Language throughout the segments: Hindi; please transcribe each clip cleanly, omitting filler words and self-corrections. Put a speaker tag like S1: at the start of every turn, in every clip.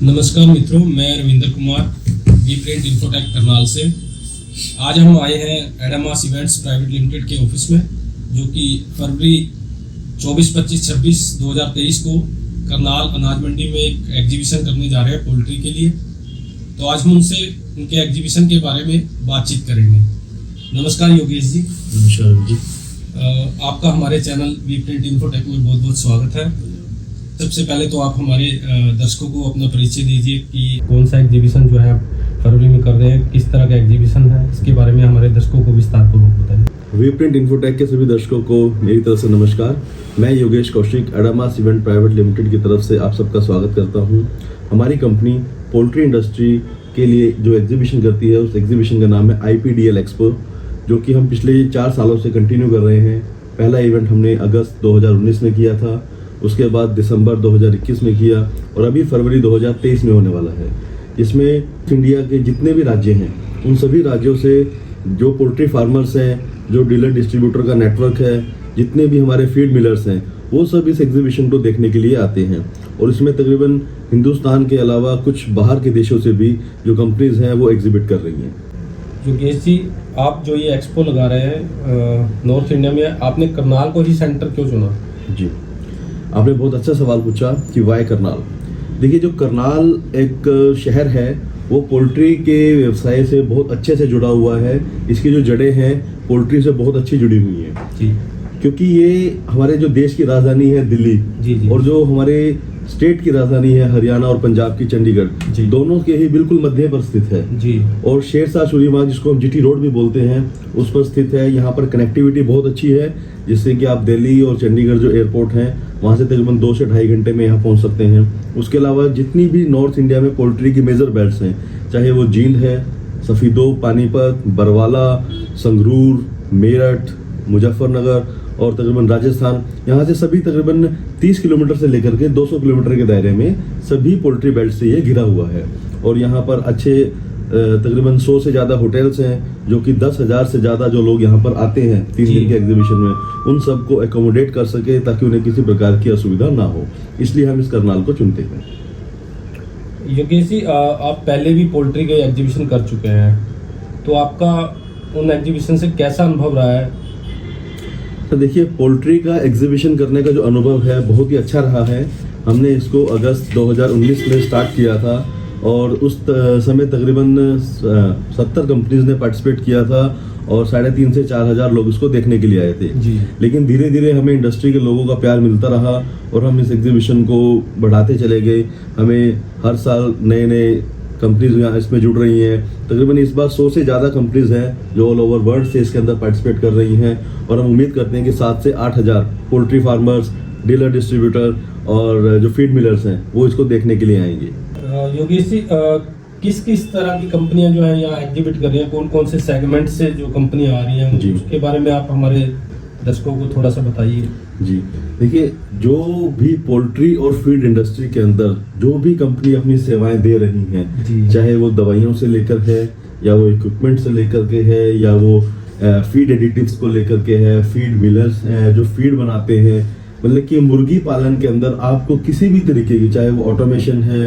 S1: नमस्कार मित्रों, मैं Ravindra Kumar V print infotech Karnal से। आज हम आए हैं एडामास इवेंट्स प्राइवेट लिमिटेड के ऑफिस में, जो कि फरवरी 24, 25, 26, 2023 को करनाल अनाज मंडी में एक एग्जीबिशन करने जा रहे हैं पोल्ट्री के लिए। तो आज हम उनसे उनके एग्जीबिशन के बारे में बातचीत करेंगे। नमस्कार योगेश जी।
S2: नमस्कार जी।
S1: आपका हमारे चैनल वी प्रिंट इन्फोटेक में बहुत बहुत स्वागत है। सबसे पहले तो आप हमारे दर्शकों को अपना परिचय दीजिए कि कौन सा एग्जीबिशन जो है आप फरवरी में कर रहे हैं, किस तरह का एग्जीबिशन है, इसके बारे में हमारे दर्शकों को विस्तारपूर्वक बताइए।
S2: वी प्रिंट इन्फोटेक के सभी दर्शकों को मेरी तरफ से नमस्कार। मैं Yogesh Kaushik Adamas event private limited की तरफ से आप सबका स्वागत करता हूं। हमारी कंपनी पोल्ट्री इंडस्ट्री के लिए जो एग्जीबिशन करती है, उस एग्जीबिशन का नाम है IPDL एक्सपो, जो कि हम पिछले 4 सालों से कंटिन्यू कर रहे हैं। पहला इवेंट हमने अगस्त 2019 में किया था, उसके बाद दिसंबर 2021 में किया और अभी फरवरी 2023 में होने वाला है। इसमें इंडिया के जितने भी राज्य हैं, उन सभी राज्यों से जो पोल्ट्री फार्मर्स हैं, जो डीलर डिस्ट्रीब्यूटर का नेटवर्क है, जितने भी हमारे फीड मिलर्स हैं, वो सब इस एग्जीबिशन को देखने के लिए आते हैं। और इसमें तकरीबन हिंदुस्तान के अलावा कुछ बाहर के देशों से भी जो कंपनीज हैं वो एग्जिबिट कर रही हैं।
S1: योगेश जी, आप जो ये एक्सपो लगा रहे हैं नॉर्थ इंडिया में, आपने करनाल को ही सेंटर क्यों चुना?
S2: जी, आपने बहुत अच्छा सवाल पूछा कि वाई करनाल। देखिए, जो करनाल एक शहर है वो पोल्ट्री के व्यवसाय से बहुत अच्छे से जुड़ा हुआ है। इसकी जो जड़ें हैं पोल्ट्री से बहुत अच्छी जुड़ी हुई हैं
S1: जी,
S2: क्योंकि ये हमारे जो देश की राजधानी है दिल्ली
S1: जी।
S2: और जो हमारे स्टेट की राजधानी है हरियाणा और पंजाब की चंडीगढ़, दोनों के ही बिल्कुल मध्य पर स्थित है
S1: जी।
S2: और शेरशाह सूरी बाग, जिसको हम GT रोड भी बोलते हैं, उस पर स्थित है। यहाँ पर कनेक्टिविटी बहुत अच्छी है, जिससे कि आप दिल्ली और चंडीगढ़ जो एयरपोर्ट हैं वहाँ से तकरीबन 2 से ढाई घंटे में यहाँ पहुँच सकते हैं। उसके अलावा जितनी भी नॉर्थ इंडिया में पोल्ट्री की मेजर बेल्ट्स हैं, चाहे वो जींद है, सफीदो, पानीपत, बरवाला, संगरूर, मेरठ, मुजफ्फरनगर और तकरीबन राजस्थान, यहाँ से सभी तकरीबन 30 किलोमीटर से लेकर के 200 किलोमीटर के दायरे में सभी पोल्ट्री बेल्ट से ये घिरा हुआ है। और यहाँ पर अच्छे तकरीबन 100 से ज़्यादा होटल्स हैं, जो कि 10,000 से ज़्यादा जो लोग यहाँ पर आते हैं 3 दिन के एग्जीबिशन में, उन सबको एकोमोडेट कर सके ताकि उन्हें किसी प्रकार की असुविधा ना हो। इसलिए हम इस करनाल को चुनते हैं।
S1: योगेश जी, आप पहले भी पोल्ट्री के एग्जीबिशन कर चुके हैं, तो आपका उन एग्जीबिशन से कैसा अनुभव रहा है?
S2: तो देखिए, पोल्ट्री का एग्जीबिशन करने का जो अनुभव है बहुत ही अच्छा रहा है। हमने इसको अगस्त 2019 में स्टार्ट किया था और उस समय तकरीबन 70 कंपनीज ने पार्टिसिपेट किया था और 3,500 से 4,000 लोग इसको देखने के लिए आए थे
S1: जी।
S2: लेकिन धीरे धीरे हमें इंडस्ट्री के लोगों का प्यार मिलता रहा और हम इस एग्जीबिशन को बढ़ाते चले गए। हमें हर साल नए नए कंपनीज यहाँ इसमें जुड़ रही हैं। तकरीबन इस बार 100 से ज़्यादा कंपनीज हैं जो ऑल ओवर वर्ल्ड से इसके अंदर पार्टिसिपेट कर रही हैं और हम उम्मीद करते हैं कि 7 से 8,000 पोल्ट्री फार्मर्स, डीलर डिस्ट्रीब्यूटर और जो फीड मिलर्स हैं वो इसको देखने के लिए आएंगे।
S1: योगेश जी, किस किस तरह की कंपनियां जो है यहाँ एग्जिबिट कर रही हैं, कौन कौन से सेगमेंट से जो कंपनियां आ रही हैं, उसके बारे में आप हमारे दर्शकों को थोड़ा सा बताइए।
S2: जी, देखिए, जो भी पोल्ट्री और फीड इंडस्ट्री के अंदर जो भी कंपनी अपनी सेवाएं दे रही हैं, चाहे वो दवाइयों से लेकर है या वो इक्विपमेंट से लेकर के है या वो फीड एडिटिव्स को लेकर के है, फीड मिलर्स हैं जो फीड बनाते हैं, मतलब कि मुर्गी पालन के अंदर आपको किसी भी तरीके की, चाहे वो ऑटोमेशन है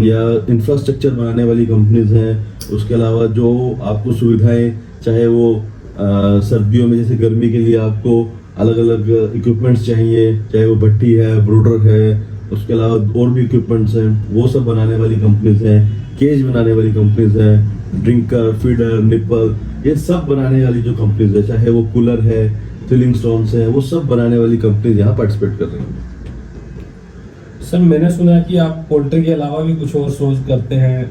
S2: या इंफ्रास्ट्रक्चर बनाने वाली कंपनीज हैं, उसके अलावा जो आपको सुविधाएं, चाहे वो सर्दियों में जैसे गर्मी के लिए आपको अलग अलग इक्विपमेंट्स चाहिए, चाहे वो भट्टी है, ब्रूडर है, उसके अलावा और भी इक्विपमेंट्स हैं, वो सब बनाने वाली कंपनीज हैं, केज बनाने वाली कंपनीज हैं, ड्रिंकर, फीडर, निप्पल, ये सब बनाने वाली जो कंपनीज है, चाहे वो कूलर है, फिलिंग स्टोन्स हैं, वो सब बनाने वाली कंपनीज यहाँ पार्टिसिपेट कर रही हैं।
S1: सर, मैंने सुना है कि आप पोल्ट्री के अलावा भी कुछ और सोच करते हैं,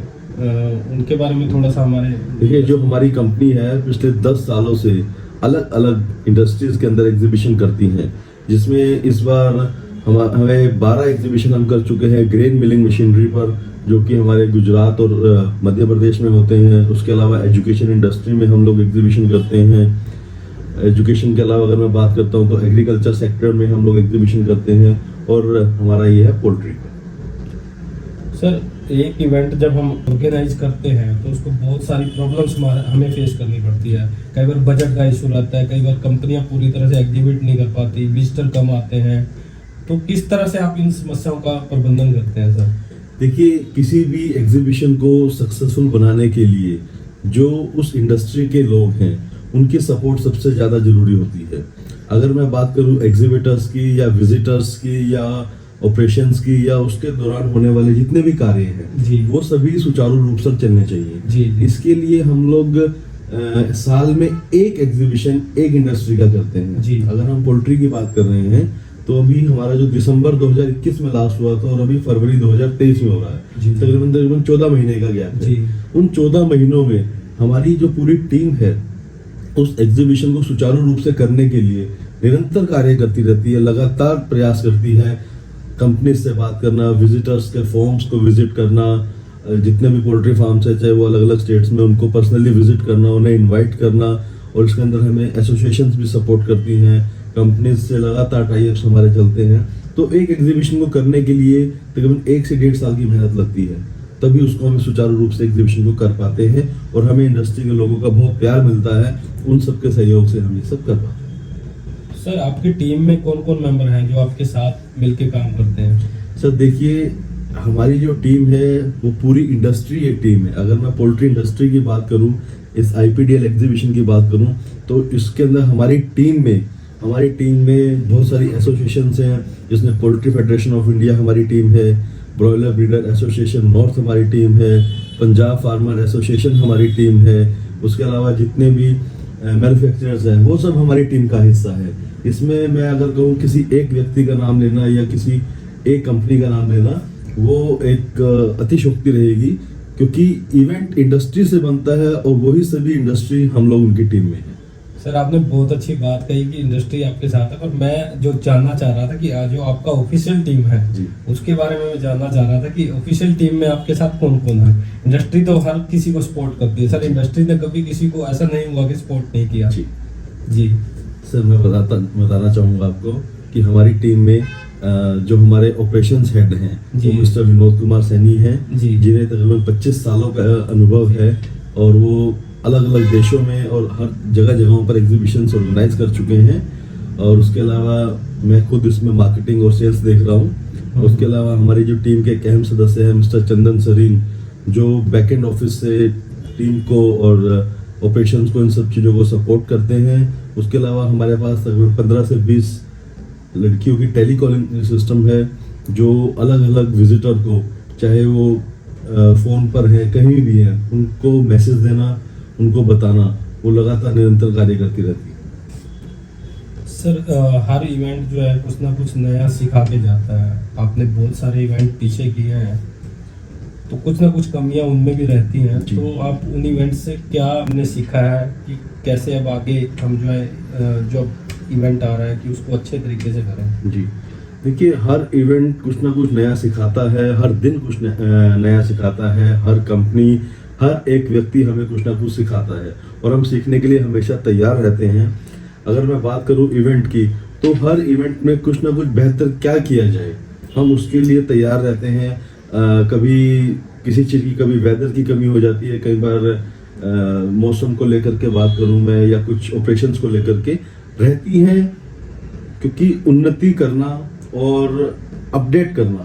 S1: उनके बारे में थोड़ा सा हमारे।
S2: देखिए, जो हमारी कंपनी है पिछले 10 सालों से अलग अलग इंडस्ट्रीज के अंदर एग्जीबिशन करती हैं, जिसमें इस बार हमें 12 एग्जीबिशन हम कर चुके हैं ग्रेन मिलिंग मशीनरी पर, जो कि हमारे गुजरात और मध्य प्रदेश में होते हैं। उसके अलावा एजुकेशन इंडस्ट्री में हम लोग एग्जीबिशन करते हैं। एजुकेशन के अलावा अगर मैं बात करता हूँ तो एग्रीकल्चर सेक्टर में हम लोग एग्जीबिशन करते हैं और हमारा ये है पोल्ट्री।
S1: सर, एक इवेंट जब हम ऑर्गेनाइज करते हैं तो उसको बहुत सारी प्रॉब्लम्स हमें फेस करनी पड़ती है। कई बार बजट का इशू रहता है, कई बार कंपनियां पूरी तरह से एग्जीबिट नहीं कर पाती, विजिटर कम आते हैं। तो किस तरह से आप इन समस्याओं का प्रबंधन करते हैं सर?
S2: देखिए, किसी भी एग्जीबिशन को सक्सेसफुल बनाने के लिए जो उस इंडस्ट्री के लोग हैं उनकी सपोर्ट सबसे ज़्यादा ज़रूरी होती है। अगर मैं बात करूं एग्जीबिटर्स की या विजिटर्स की या ऑपरेशंस की या उसके दौरान होने वाले जितने भी कार्य
S1: जी।
S2: हैं वो सभी सुचारू रूप से चलने चाहिए।
S1: जी।
S2: इसके लिए हम लोग साल में एक एग्जीबिशन एक इंडस्ट्री का करते हैं।
S1: जी।
S2: अगर हम पोल्ट्री की बात कर रहे हैं तो अभी हमारा जो दिसंबर 2021 में लास्ट हुआ था और अभी फरवरी 2023 में हो रहा है, तकरीबन 14 महीने का गैप है। उन 14 महीनों में हमारी जो पूरी टीम है उस एग्जीबिशन को सुचारू रूप से करने के लिए निरंतर कार्य करती रहती है, लगातार प्रयास करती है। कंपनी से बात करना, विजिटर्स के फॉर्म्स को विजिट करना, जितने भी पोल्ट्री फार्म्स है चाहे वो अलग अलग स्टेट्स में, उनको पर्सनली विजिट करना, उन्हें इनवाइट करना, और इसके अंदर हमें एसोसिएशंस भी सपोर्ट करती हैं, कंपनीज से लगातार टाई-अप्स हमारे चलते हैं। तो एक एग्जीबिशन को करने के लिए तकरीबन 1 से 1.5 साल की मेहनत लगती है, तभी उसको हम सुचारू रूप से एग्जीबिशन को कर पाते हैं और हमें इंडस्ट्री के लोगों का बहुत प्यार मिलता है। उन सबके सहयोग से हम ये सब कर पाते हैं।
S1: सर, आपकी टीम में कौन कौन मेंबर हैं जो आपके साथ मिलके काम करते हैं?
S2: सर देखिए, हमारी जो टीम है वो पूरी इंडस्ट्री एक टीम है। अगर मैं पोल्ट्री इंडस्ट्री की बात करूं, इस IPDL एग्जीबिशन की बात करूं, तो इसके अंदर हमारी टीम में बहुत सारी एसोसिएशंस हैं, जिसमें पोल्ट्री फेडरेशन ऑफ इंडिया हमारी टीम है, ब्रॉयलर ब्रीडर एसोसिएशन नॉर्थ हमारी टीम है, पंजाब फार्मर एसोसिएशन हमारी टीम है, उसके अलावा जितने भी मैन्युफैक्चरर्स हैं वो सब हमारी टीम का हिस्सा है। इसमें मैं अगर कहूँ किसी एक व्यक्ति का नाम लेना या किसी एक कंपनी का नाम लेना, वो एक अतिशयोक्ति रहेगी, क्योंकि इवेंट इंडस्ट्री से बनता है और वही सभी इंडस्ट्री हम लोग उनकी टीम में है।
S1: सर, आपने बहुत अच्छी बात कही कि इंडस्ट्री आपके साथ है, पर मैं जो जानना चाह रहा था कि आज जो आपका ऑफिशियल टीम है उसके बारे में मैं जानना चाह रहा था कि ऑफिशियल टीम में आपके साथ कौन कौन है। इंडस्ट्री तो हर किसी को सपोर्ट करती है, सर इंडस्ट्री ने कभी किसी को ऐसा नहीं हुआ कि सपोर्ट नहीं किया? जी
S2: सर, मैं बताना चाहूँगा आपको कि हमारी टीम में जो हमारे ऑपरेशंस हेड हैं वो मिस्टर विनोद कुमार सैनी हैं, जिन्हें तकरीबन 25 सालों का अनुभव है और वो अलग अलग देशों में और हर जगहों पर एग्जीबिशंस ऑर्गेनाइज कर चुके हैं। और उसके अलावा मैं खुद इसमें मार्केटिंग और सेल्स देख रहा हूँ। उसके अलावा हमारी जो टीम के एक अहम सदस्य हैं मिस्टर चंदन सरीन, जो बैकएंड ऑफिस से टीम को और ऑपरेशंस को, इन सब चीज़ों को सपोर्ट करते हैं। उसके अलावा हमारे पास तकरीबन 15 से 20 लड़कियों की टेली कॉलिंग सिस्टम है, जो अलग अलग विजिटर को, चाहे वो फ़ोन पर है कहीं भी है, उनको मैसेज देना, उनको बताना, वो लगातार निरंतर कार्य करती रहती है।
S1: सर, हर इवेंट जो है कुछ ना कुछ नया सिखा के जाता है। आपने बहुत सारे इवेंट पीछे किए हैं, तो कुछ ना कुछ कमियां उनमें भी रहती हैं, तो आप उन इवेंट से क्या हमने सीखा है कि कैसे अब आगे हम जो है जो इवेंट आ रहा है कि उसको अच्छे तरीके से करें?
S2: जी देखिए, हर इवेंट कुछ ना कुछ नया सिखाता है, हर दिन कुछ नया सिखाता है, हर कंपनी, हर एक व्यक्ति हमें कुछ ना कुछ सिखाता है और हम सीखने के लिए हमेशा तैयार रहते हैं। अगर मैं बात करूं इवेंट की, तो हर इवेंट में कुछ ना कुछ बेहतर क्या किया जाए, हम उसके लिए तैयार रहते हैं। कभी किसी चीज़ की, कभी वेदर की कमी हो जाती है, कई बार मौसम को लेकर के बात करूं मैं, या कुछ ऑपरेशंस को लेकर के रहती हैं, क्योंकि उन्नति करना और अपडेट करना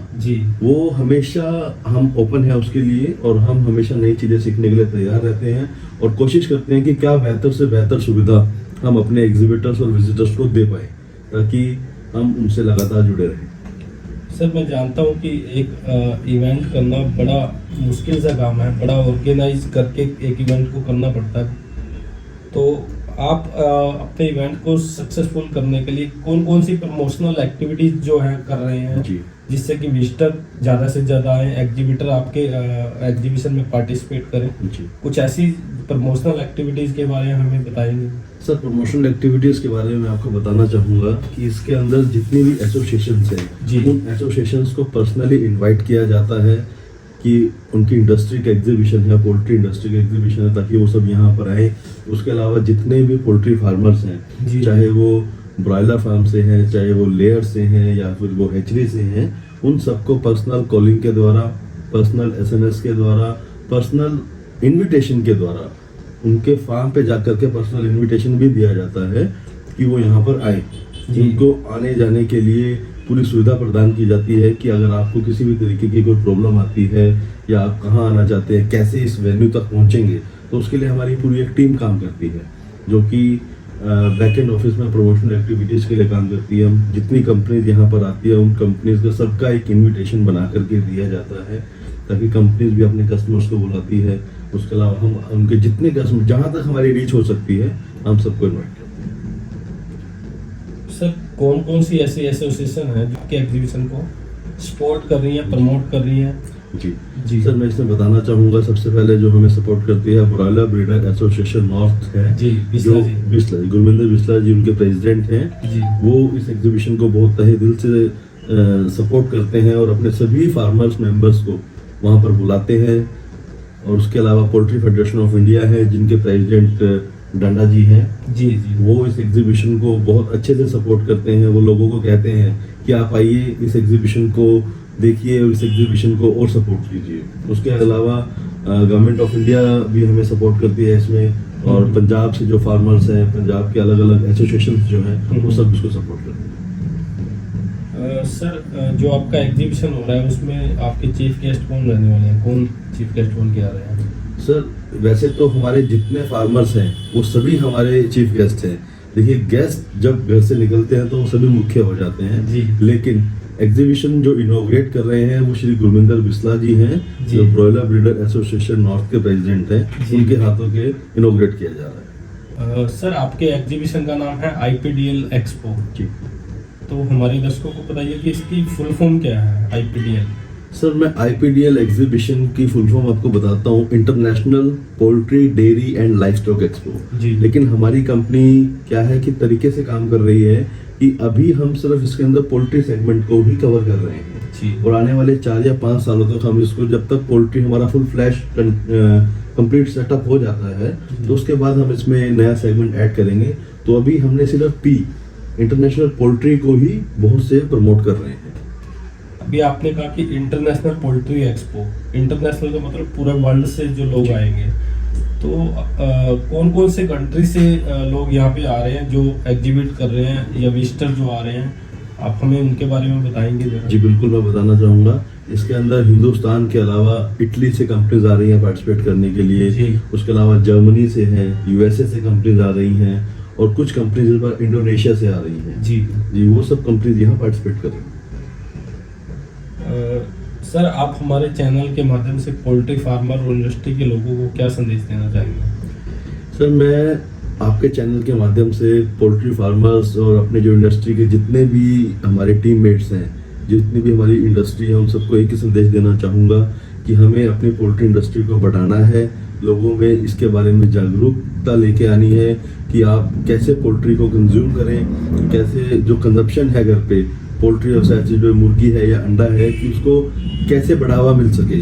S2: वो हमेशा हम ओपन है उसके लिए, और हम हमेशा नई चीज़ें सीखने के लिए तैयार रहते हैं और कोशिश करते हैं कि क्या बेहतर से बेहतर सुविधा हम अपने एग्जीबिटर्स और विजिटर्स को दे पाए, ताकि हम उनसे लगातार जुड़े रहें।
S1: सर, मैं जानता हूँ कि एक इवेंट करना बड़ा मुश्किल सा काम है, बड़ा ऑर्गेनाइज करके एक इवेंट को करना पड़ता है, तो आप अपने इवेंट को सक्सेसफुल करने के लिए कौन कौन सी प्रमोशनल एक्टिविटीज जो है कर रहे हैं जिससे कि विजिटर ज़्यादा से ज़्यादा आए, एग्जीबिटर आपके एग्जीबिशन में पार्टिसिपेट करें? कुछ ऐसी प्रमोशनल एक्टिविटीज़ के बारे में हमें बताएंगे?
S2: सर, प्रमोशनल एक्टिविटीज़ के बारे में मैं आपको बताना चाहूँगा कि इसके अंदर जितनी भी एसोसिएशंस हैं, उन एसोसिएशंस को पर्सनली इनवाइट किया जाता है कि उनकी इंडस्ट्री का एग्जीबिशन है, पोल्ट्री इंडस्ट्री का एग्जीबिशन है, ताकि वो सब यहाँ पर आए। उसके अलावा जितने भी पोल्ट्री फार्मर्स हैं, चाहे वो ब्रॉयलर फार्म से हैं, चाहे वो लेयर से हैं, या फिर वो हैचरी से हैं, उन सबको पर्सनल कॉलिंग के द्वारा, पर्सनल SMS के द्वारा, पर्सनल इन्विटेशन के द्वारा, उनके फार्म पे जाकर के पर्सनल इन्विटेशन भी दिया जाता है कि वो यहाँ पर आए। उनको आने जाने के लिए पूरी सुविधा प्रदान की जाती है कि अगर आपको किसी भी तरीके की कोई प्रॉब्लम आती है या आप कहाँ आना चाहते हैं, कैसे इस वेन्यू तक पहुँचेंगे, तो उसके लिए हमारी पूरी एक टीम काम करती है जो कि बैक एंड ऑफिस में प्रमोशनल एक्टिविटीज़ के लिए काम करती है। हम जितनी कंपनीज यहाँ पर आती है उन कंपनीज का सबका एक इनविटेशन बना करके दिया जाता है ताकि कंपनीज भी अपने कस्टमर्स को बुलाती है। उसके अलावा हम उनके जितने कस्टमर जहाँ तक हमारी रीच हो सकती है हम सबको इन्वाइट करते हैं।
S1: सर कौन कौन सी ऐसी एसोसिएशन है जो कि एग्जीबिशन को सपोर्ट कर रही है, प्रमोट कर रही है?
S2: जी सर, मैं इसमें बताना चाहूँगा सबसे पहले जो हमें सपोर्ट करती है ब्रॉयलर ब्रीडर एसोसिएशन नॉर्थ है
S1: जी,
S2: जो बिस्ला जी, गुरविंदर बिस्ला जी उनके प्रेसिडेंट हैं
S1: जी।
S2: वो इस एग्जीबिशन को बहुत तहे दिल से सपोर्ट करते हैं और अपने सभी फार्मर्स मेंबर्स को वहाँ पर बुलाते हैं। और उसके अलावा पोल्ट्री फेडरेशन ऑफ इंडिया है जिनके प्रेसिडेंट डंडा जी हैं
S1: जी जी,
S2: वो इस एग्जीबिशन को बहुत अच्छे से सपोर्ट करते हैं। वो लोगों को कहते हैं कि आप आइए इस एग्जीबिशन को देखिए और इस एग्जीबिशन को और सपोर्ट कीजिए। उसके अलावा गवर्नमेंट ऑफ इंडिया भी हमें सपोर्ट करती है इसमें और पंजाब से जो फार्मर्स हैं, पंजाब के अलग अलग एसोसिएशन जो हैं वो सब इसको सपोर्ट करते हैं।
S1: सर जो आपका एग्जीबिशन हो रहा है उसमें आपके चीफ गेस्ट कौन रहने वाले हैं, कौन चीफ गेस्ट बन के आ रहे हैं?
S2: सर वैसे तो हमारे जितने फार्मर्स हैं वो सभी हमारे चीफ गेस्ट हैं। देखिए गेस्ट जब घर से निकलते हैं तो वो सभी मुख्य हो जाते हैं
S1: जी।
S2: लेकिन एग्जीबिशन जो इनॉग्रेट कर रहे हैं वो श्री गुरविंदर बिस्ला जी हैं
S1: जी।
S2: जो ब्रॉयलर ब्रीडर एसोसिएशन नॉर्थ के प्रेसिडेंट हैं।
S1: जी।
S2: उनके हाथों के इनॉग्रेट किया जा रहा है।
S1: सर आपके एग्जीबिशन का नाम है आईपीडीएल एक्सपो,
S2: जी
S1: तो हमारे दर्शकों को बताइए कि इसकी फुल फॉर्म क्या है आईपीडीएल?
S2: सर मैं आईपीडीएल एग्जीबिशन की फुल फॉर्म आपको बताता हूँ, International Poultry Dairy and Livestock Expo.
S1: जी।
S2: लेकिन हमारी कंपनी क्या है कि तरीके से काम कर रही है कि अभी हम सिर्फ इसके अंदर पोल्ट्री सेगमेंट को ही कवर कर रहे हैं
S1: जी।
S2: और आने वाले 4 या 5 सालों तक हम इसको, जब तक पोल्ट्री हमारा फुल फ्लैश कंप्लीट सेटअप हो जाता है तो उसके बाद हम इसमें नया सेगमेंट ऐड करेंगे। तो अभी हमने सिर्फ पी इंटरनेशनल पोल्ट्री को ही बहुत से प्रमोट कर रहे हैं।
S1: अभी आपने कहा कि इंटरनेशनल पोल्ट्री एक्सपो, इंटरनेशनल का मतलब पूरे वर्ल्ड से जो लोग आएंगे, तो कौन कौन से कंट्री से लोग यहाँ पे आ रहे हैं जो एग्जिबिट कर रहे हैं या विजिटर जो आ रहे हैं, आप हमें उनके बारे में बताएंगे जरा?
S2: जी बिल्कुल, मैं बताना चाहूँगा। इसके अंदर हिंदुस्तान के अलावा इटली से कंपनीज आ रही हैं पार्टिसिपेट करने के लिए।
S1: जी।
S2: उसके अलावा जर्मनी से हैं, यूएसए से कंपनीज आ रही हैं और कुछ कंपनीज इस बार इंडोनेशिया से आ रही हैं।
S1: जी
S2: जी, वो सब कंपनीज यहाँ पार्टिसिपेट कर रही हैं।
S1: सर आप हमारे चैनल के माध्यम से पोल्ट्री फार्मर और इंडस्ट्री के लोगों को क्या संदेश देना चाहेंगे?
S2: सर मैं आपके चैनल के माध्यम से पोल्ट्री फार्मर्स और अपने जो इंडस्ट्री के जितने भी हमारे टीममेट्स हैं, जितनी भी हमारी इंडस्ट्री है, उन सबको एक ही संदेश देना चाहूँगा कि हमें अपनी पोल्ट्री इंडस्ट्री को बढ़ाना है। लोगों में इसके बारे में जागरूकता लेके आनी है कि आप कैसे पोल्ट्री को कंज्यूम करें, कैसे जो कंजप्शन है घर पे पोल्ट्री व्यवसाय से, जो मुर्गी है या अंडा है, कि उसको कैसे बढ़ावा मिल सके।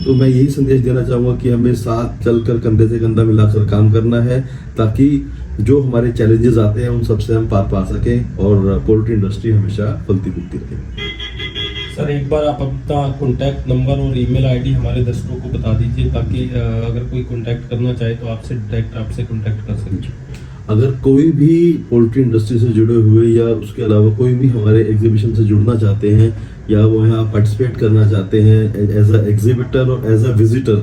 S2: तो मैं यही संदेश देना चाहूँगा कि हमें साथ चलकर कंधे से कंधा मिलाकर काम करना है ताकि जो हमारे चैलेंजेस आते हैं उन सबसे हम पार पा सकें और पोल्ट्री इंडस्ट्री हमेशा फलती फूलती रहे।
S1: सर एक बार आप अपना कॉन्टैक्ट नंबर और ईमेल आईडी हमारे दर्शकों को बता दीजिए ताकि अगर कोई कॉन्टैक्ट करना चाहे तो आपसे डायरेक्ट आपसे कॉन्टैक्ट कर सके।
S2: अगर कोई भी पोल्ट्री इंडस्ट्री से जुड़े हुए या उसके अलावा कोई भी हमारे एग्जीबिशन से जुड़ना चाहते हैं या वो यहाँ पार्टिसिपेट करना चाहते हैं एज अ एग्जीबिटर और एज अ विजिटर,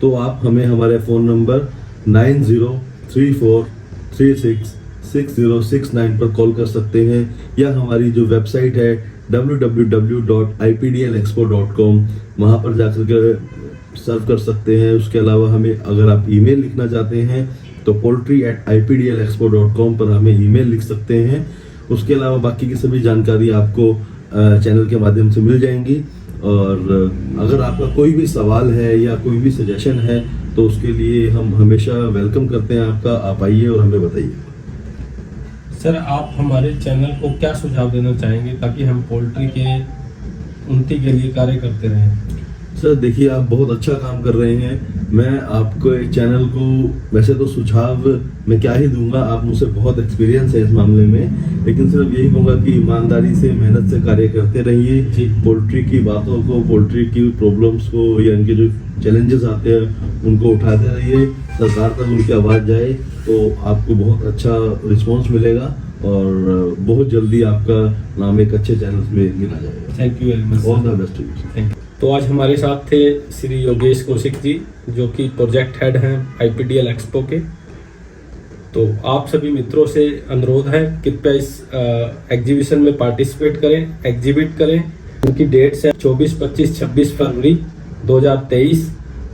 S2: तो आप हमें हमारे फ़ोन नंबर 9034366069 पर कॉल कर सकते हैं या हमारी जो वेबसाइट है www.ipdlexpo.com वहाँ पर जाकर के सर्व कर सकते हैं। उसके अलावा हमें अगर आप ईमेल लिखना चाहते हैं तो poultry@ipdlexpo.com पर हमें ईमेल लिख सकते हैं। उसके अलावा बाकी की सभी जानकारी आपको चैनल के माध्यम से मिल जाएंगी और अगर आपका कोई भी सवाल है या कोई भी सजेशन है तो उसके लिए हम हमेशा वेलकम करते हैं आपका। आप आइए और हमें बताइए।
S1: सर आप हमारे चैनल को क्या सुझाव देना चाहेंगे ताकि हम पोल्ट्री के उन्नति के लिए कार्य करते रहें?
S2: सर देखिए, आप बहुत अच्छा काम कर रहे हैं। मैं आपको एक चैनल को वैसे तो सुझाव मैं क्या ही दूंगा, आप मुझसे बहुत एक्सपीरियंस है इस मामले में, लेकिन सिर्फ यही कहूँगा कि ईमानदारी से मेहनत से कार्य करते रहिए। पोल्ट्री की बातों को, पोल्ट्री की प्रॉब्लम्स को या इनके जो चैलेंजेस आते हैं उनको उठाते रहिए, सरकार तक उनकी आवाज़ जाए तो आपको बहुत अच्छा रिस्पॉन्स मिलेगा और बहुत जल्दी आपका नाम एक अच्छे चैनल्स में गिना जाएगा।
S1: Thank you very much.
S2: All the best.
S1: Thank you. तो आज हमारे साथ थे श्री योगेश कौशिक जी, जो कि प्रोजेक्ट हेड हैं IPDL एक्सपो के। तो आप सभी मित्रों से अनुरोध है, कृपया इस एग्जीबिशन में पार्टिसिपेट करें, एग्जिबिट करें। उनकी डेट्स है 24, 25, 26 फरवरी 2023।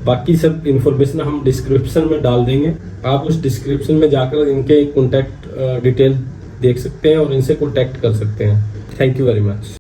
S1: बाकी सब इन्फॉर्मेशन हम डिस्क्रिप्शन में डाल देंगे। आप उस डिस्क्रिप्शन में जाकर इनके कॉन्टैक्ट डिटेल देख सकते हैं और इनसे कॉन्टैक्ट कर सकते हैं। Thank you very much.